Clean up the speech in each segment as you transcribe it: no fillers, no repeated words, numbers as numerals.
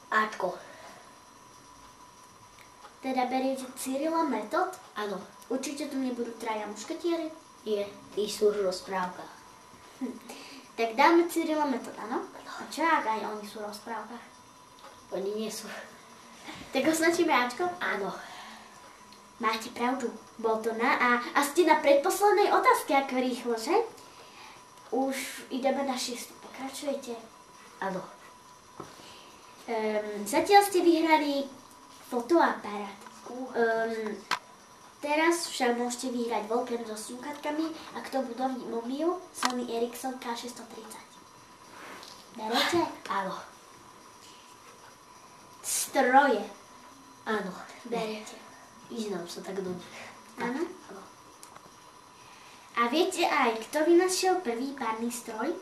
Ačko. Teda beriete Cyrila Metod? Áno. Určite tu nebudú traja mušketieri? Nie, tí sú v rozprávkach. Tak dáme Cyrila Metod, áno? A čo ak aj oni sú v rozprávkach? Oni nie sú. Tak označíme Ačko? Áno. Máte pravdu. Bol to a ste na predposlednej otázke, ako rýchlo, že? Už ideme na 6. Pokračujete? Áno. Zatiaľ ste vyhrali fotoaparát. Teraz však môžete vyhrať Walkman so slúchatkami a k tomu nový mobil Sony Ericsson K630. Berete? Áno. Stroje. Áno. Berete. Vyznám sa tak do nich. Áno? Áno. A viete aj, kto vynašiel prvý párny stroj?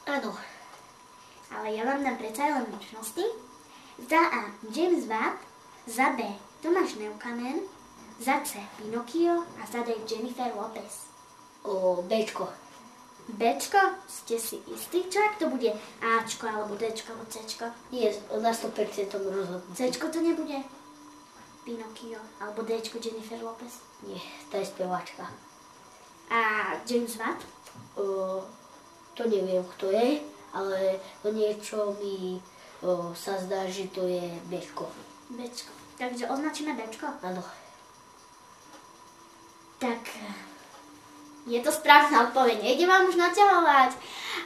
Áno. Ale ja vám dám predsa len možnosti. Za A. James Watt, za B. Tomáš Neukanen, za C. Pinokio a za D. Jennifer Lopez. Bčko. Bčko? Ste si istí? Čo ak to bude Ačko, alebo Dčko, alebo Cčko? Nie, na 100% rozhodnutý. Cčko to nebude? Pinokio, alebo Dčko Jennifer Lopez? Nie, to je speváčka. A James Watt? To neviem, kto je, ale to niečo mi sa zdá, že to je Bčko. Bčko. Takže označíme Bčko? Áno. Tak, je to správna odpoveď, nejde vám už naťahovať.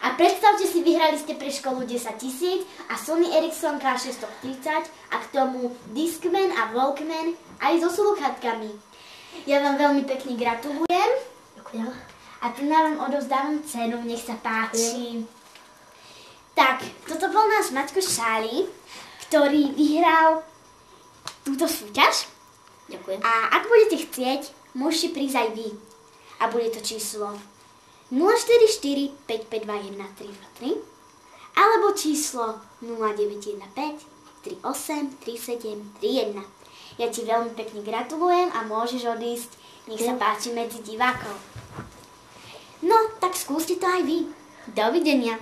A predstavte si, vyhrali ste pre školu 10 000 a Sony Ericsson K630 a k tomu Discman a Walkman aj so slúchatkami. Ja vám veľmi pekne gratulujem. Ďakujem. A tu vám odovzdávam cenu, nech sa páči. Tak, toto bol náš Maťko Šáli, ktorý vyhral túto súťaž. Ďakujem. A ak budete chcieť, môžete prísť aj vy. A bude to číslo 044 552 1323 alebo číslo 0915 38 37 31. Ja ti veľmi pekne gratulujem a môžeš odísť, nech sa páči, medzi divákov. No, tak skúste to aj vy. Dovidenia.